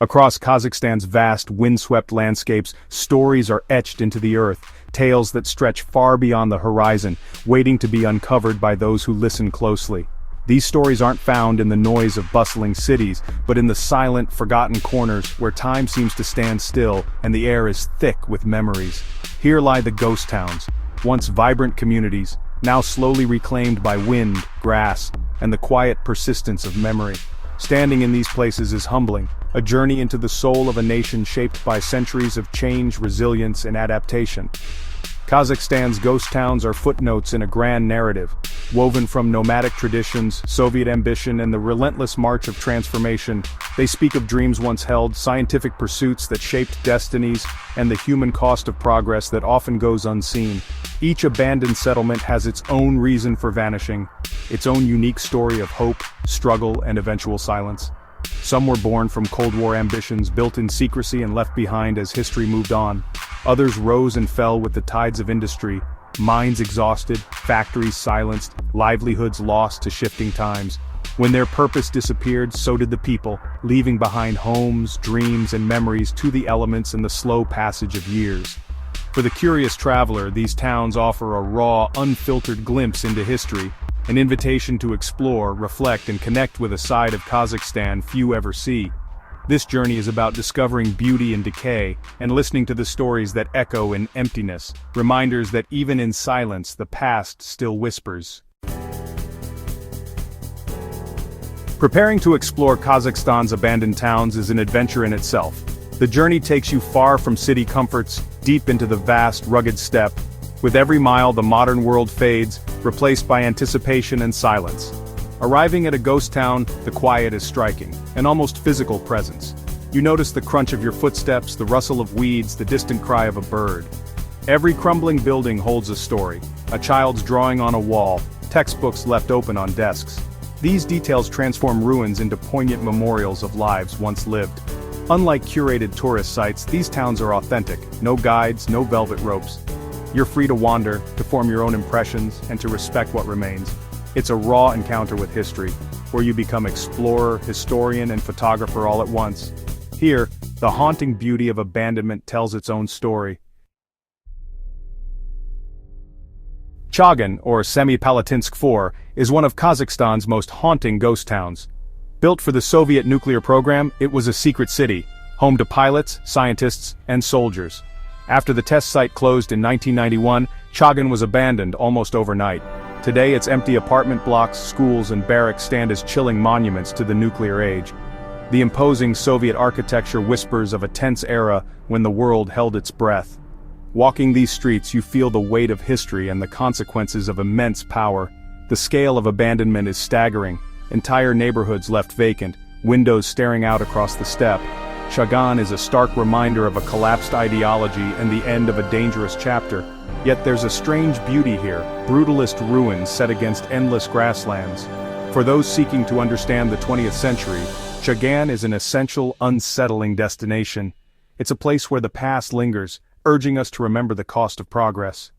Across Kazakhstan's vast, windswept landscapes, stories are etched into the earth, tales that stretch far beyond the horizon, waiting to be uncovered by those who listen closely. These stories aren't found in the noise of bustling cities, but in the silent, forgotten corners where time seems to stand still and the air is thick with memories. Here lie the ghost towns, once vibrant communities, now slowly reclaimed by wind, grass, and the quiet persistence of memory. Standing in these places is humbling, a journey into the soul of a nation shaped by centuries of change, resilience, and adaptation. Kazakhstan's ghost towns are footnotes in a grand narrative, woven from nomadic traditions, Soviet ambition, and the relentless march of transformation. They speak of dreams once held, scientific pursuits that shaped destinies, and the human cost of progress that often goes unseen. Each abandoned settlement has its own reason for vanishing, its own unique story of hope, struggle, and eventual silence. Some were born from Cold War ambitions, built in secrecy and left behind as history moved on. Others rose and fell with the tides of industry, minds exhausted, factories silenced, livelihoods lost to shifting times. When their purpose disappeared, so did the people, leaving behind homes, dreams, and memories to the elements and the slow passage of years. For the curious traveler, these towns offer a raw, unfiltered glimpse into history, an invitation to explore, reflect, and connect with a side of Kazakhstan few ever see. This journey is about discovering beauty in decay, and listening to the stories that echo in emptiness, reminders that even in silence the past still whispers. Preparing to explore Kazakhstan's abandoned towns is an adventure in itself. The journey takes you far from city comforts, deep into the vast, rugged steppe. With every mile the modern world fades, replaced by anticipation and silence. Arriving at a ghost town, the quiet is striking, an almost physical presence. You notice the crunch of your footsteps, the rustle of weeds, the distant cry of a bird. Every crumbling building holds a story, a child's drawing on a wall, textbooks left open on desks. These details transform ruins into poignant memorials of lives once lived. Unlike curated tourist sites, these towns are authentic, no guides, no velvet ropes. You're free to wander, to form your own impressions, and to respect what remains. It's a raw encounter with history, where you become explorer, historian, and photographer all at once. Here, the haunting beauty of abandonment tells its own story. Chagan, or Semipalatinsk 4, is one of Kazakhstan's most haunting ghost towns. Built for the Soviet nuclear program, it was a secret city, home to pilots, scientists, and soldiers. After the test site closed in 1991, Chagan was abandoned almost overnight. Today its empty apartment blocks, schools, and barracks stand as chilling monuments to the nuclear age. The imposing Soviet architecture whispers of a tense era when the world held its breath. Walking these streets you feel the weight of history and the consequences of immense power. The scale of abandonment is staggering, entire neighborhoods left vacant, windows staring out across the steppe. Chagan is a stark reminder of a collapsed ideology and the end of a dangerous chapter. Yet there's a strange beauty here, brutalist ruins set against endless grasslands. For those seeking to understand the 20th century, Chagan is an essential, unsettling destination. It's a place where the past lingers, urging us to remember the cost of progress.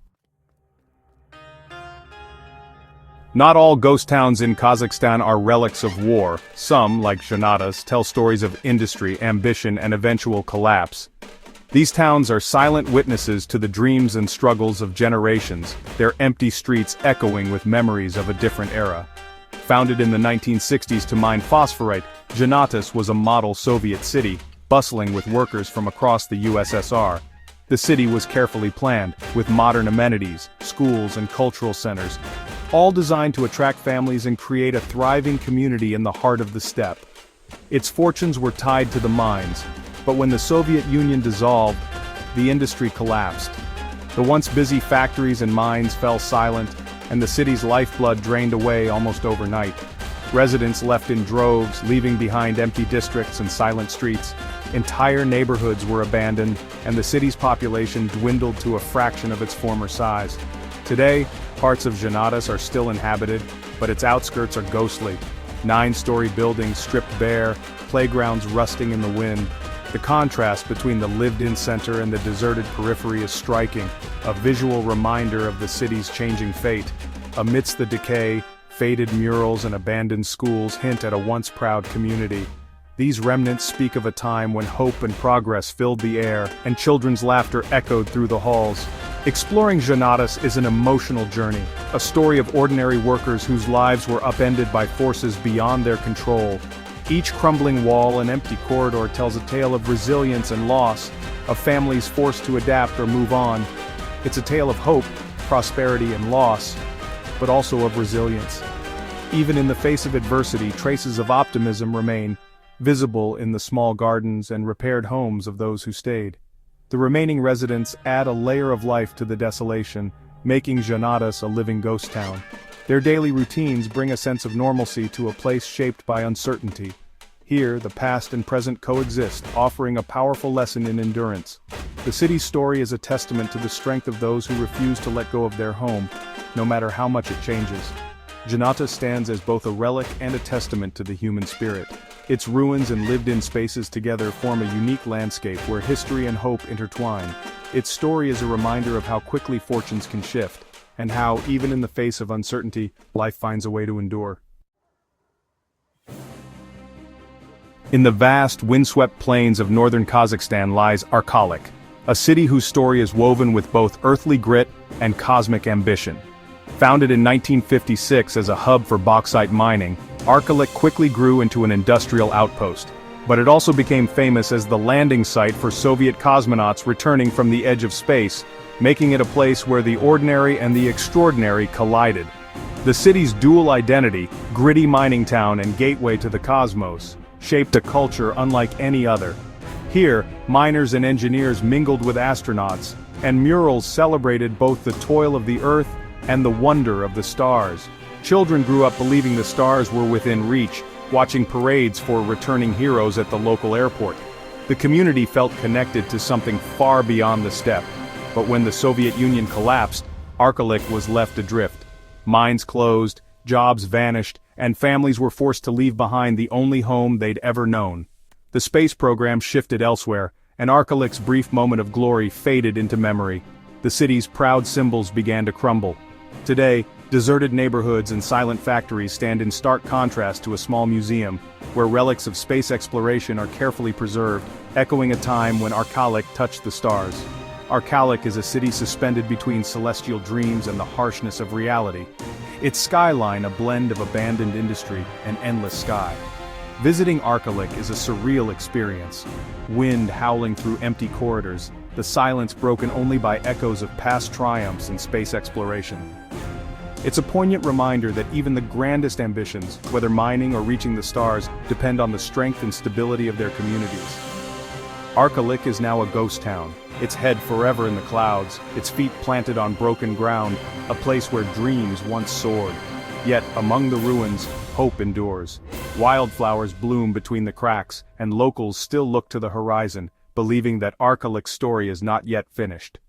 Not all ghost towns in Kazakhstan are relics of war. Some, like Zhanatas, tell stories of industry, ambition, and eventual collapse. These towns are silent witnesses to the dreams and struggles of generations, their empty streets echoing with memories of a different era. Founded in the 1960s to mine phosphorite, Zhanatas was a model Soviet city, bustling with workers from across the USSR. The city was carefully planned, with modern amenities, schools, and cultural centers, all designed to attract families and create a thriving community in the heart of the steppe. Its fortunes were tied to the mines, but when the Soviet Union dissolved, the industry collapsed. The once busy factories and mines fell silent, and the city's lifeblood drained away almost overnight. Residents left in droves, leaving behind empty districts and silent streets. Entire neighborhoods were abandoned, and the city's population dwindled to a fraction of its former size. Today, parts of Zhanatas are still inhabited, but its outskirts are ghostly. 9-story buildings stripped bare, playgrounds rusting in the wind. The contrast between the lived-in center and the deserted periphery is striking, a visual reminder of the city's changing fate. Amidst the decay, faded murals and abandoned schools hint at a once proud community. These remnants speak of a time when hope and progress filled the air, and children's laughter echoed through the halls. Exploring Janatas is an emotional journey, a story of ordinary workers whose lives were upended by forces beyond their control. Each crumbling wall and empty corridor tells a tale of resilience and loss, of families forced to adapt or move on. It's a tale of hope, prosperity and loss, but also of resilience. Even in the face of adversity, traces of optimism remain, visible in the small gardens and repaired homes of those who stayed. The remaining residents add a layer of life to the desolation, making Janatas a living ghost town. Their daily routines bring a sense of normalcy to a place shaped by uncertainty. Here, the past and present coexist, offering a powerful lesson in endurance. The city's story is a testament to the strength of those who refuse to let go of their home, no matter how much it changes. Janata stands as both a relic and a testament to the human spirit. Its ruins and lived-in spaces together form a unique landscape where history and hope intertwine. Its story is a reminder of how quickly fortunes can shift, and how, even in the face of uncertainty, life finds a way to endure. In the vast, windswept plains of northern Kazakhstan lies Arkalik, a city whose story is woven with both earthly grit and cosmic ambition. Founded in 1956 as a hub for bauxite mining, Arkalik quickly grew into an industrial outpost. But it also became famous as the landing site for Soviet cosmonauts returning from the edge of space, making it a place where the ordinary and the extraordinary collided. The city's dual identity, gritty mining town and gateway to the cosmos, shaped a culture unlike any other. Here, miners and engineers mingled with astronauts, and murals celebrated both the toil of the Earth and the wonder of the stars. Children grew up believing the stars were within reach, watching parades for returning heroes at the local airport. The community felt connected to something far beyond the steppe. But when the Soviet Union collapsed, Arkalik was left adrift. Mines closed, jobs vanished, and families were forced to leave behind the only home they'd ever known. The space program shifted elsewhere, and Arkalik's brief moment of glory faded into memory. The city's proud symbols began to crumble. Today, deserted neighborhoods and silent factories stand in stark contrast to a small museum, where relics of space exploration are carefully preserved, echoing a time when Arkalik touched the stars. Arkalik is a city suspended between celestial dreams and the harshness of reality. Its skyline a blend of abandoned industry and endless sky. Visiting Arkalik is a surreal experience. Wind howling through empty corridors, the silence broken only by echoes of past triumphs in space exploration. It's a poignant reminder that even the grandest ambitions, whether mining or reaching the stars, depend on the strength and stability of their communities. Arkalik is now a ghost town, its head forever in the clouds, its feet planted on broken ground, a place where dreams once soared. Yet, among the ruins, hope endures. Wildflowers bloom between the cracks, and locals still look to the horizon, believing that Arkalik's story is not yet finished.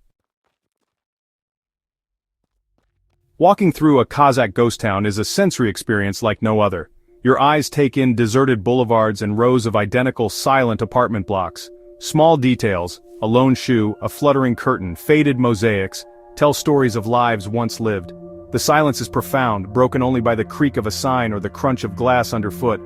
Walking through a Kazakh ghost town is a sensory experience like no other. Your eyes take in deserted boulevards and rows of identical silent apartment blocks. Small details, a lone shoe, a fluttering curtain, faded mosaics, tell stories of lives once lived. The silence is profound, broken only by the creak of a sign or the crunch of glass underfoot.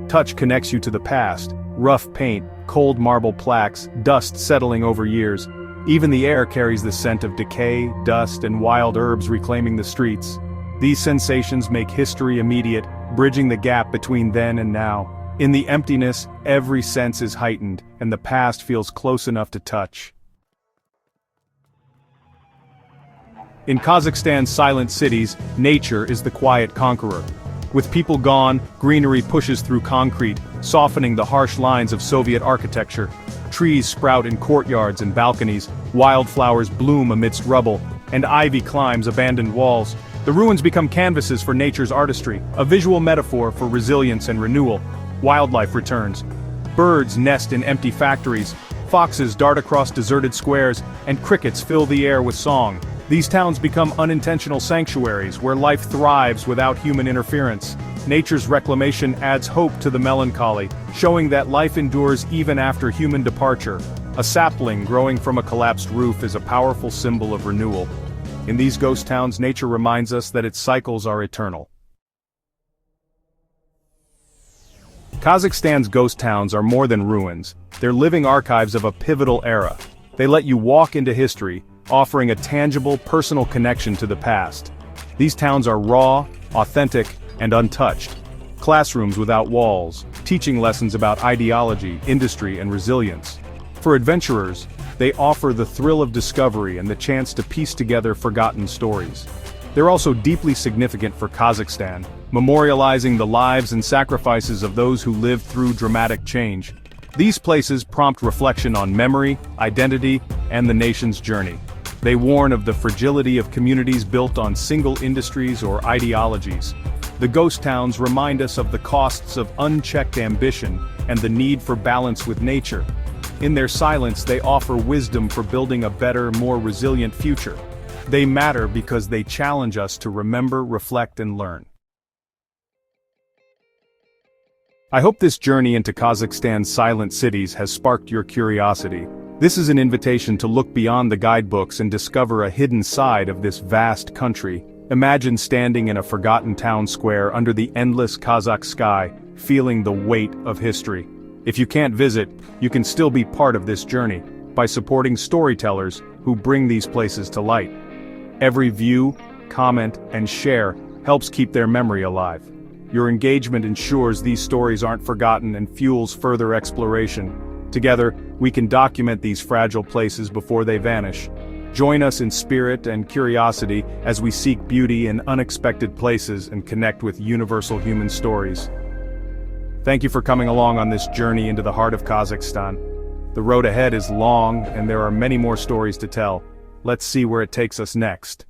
Touch connects you to the past, rough paint, cold marble plaques, dust settling over years. Even the air carries the scent of decay, dust, and wild herbs reclaiming the streets. These sensations make history immediate, bridging the gap between then and now. In the emptiness, every sense is heightened, and the past feels close enough to touch. In Kazakhstan's silent cities, nature is the quiet conqueror. With people gone, greenery pushes through concrete, softening the harsh lines of Soviet architecture. Trees sprout in courtyards and balconies, wildflowers bloom amidst rubble, and ivy climbs abandoned walls. The ruins become canvases for nature's artistry, a visual metaphor for resilience and renewal. Wildlife returns. Birds nest in empty factories, foxes dart across deserted squares, and crickets fill the air with song. These towns become unintentional sanctuaries where life thrives without human interference. Nature's reclamation adds hope to the melancholy, showing that life endures even after human departure. A sapling growing from a collapsed roof is a powerful symbol of renewal. In these ghost towns, nature reminds us that its cycles are eternal. Kazakhstan's ghost towns are more than ruins, they're living archives of a pivotal era. They let you walk into history, offering a tangible, personal connection to the past. These towns are raw, authentic, and untouched. Classrooms without walls, teaching lessons about ideology, industry, and resilience. For adventurers, they offer the thrill of discovery and the chance to piece together forgotten stories. They're also deeply significant for Kazakhstan, memorializing the lives and sacrifices of those who lived through dramatic change. These places prompt reflection on memory, identity, and the nation's journey. They warn of the fragility of communities built on single industries or ideologies. The ghost towns remind us of the costs of unchecked ambition and the need for balance with nature. In their silence, they offer wisdom for building a better, more resilient future. They matter because they challenge us to remember, reflect, and learn. I hope this journey into Kazakhstan's silent cities has sparked your curiosity. This is an invitation to look beyond the guidebooks and discover a hidden side of this vast country. Imagine standing in a forgotten town square under the endless Kazakh sky, feeling the weight of history. If you can't visit, you can still be part of this journey by supporting storytellers who bring these places to light. Every view, comment, and share helps keep their memory alive. Your engagement ensures these stories aren't forgotten and fuels further exploration. Together, we can document these fragile places before they vanish. Join us in spirit and curiosity as we seek beauty in unexpected places and connect with universal human stories. Thank you for coming along on this journey into the heart of Kazakhstan. The road ahead is long, and there are many more stories to tell. Let's see where it takes us next.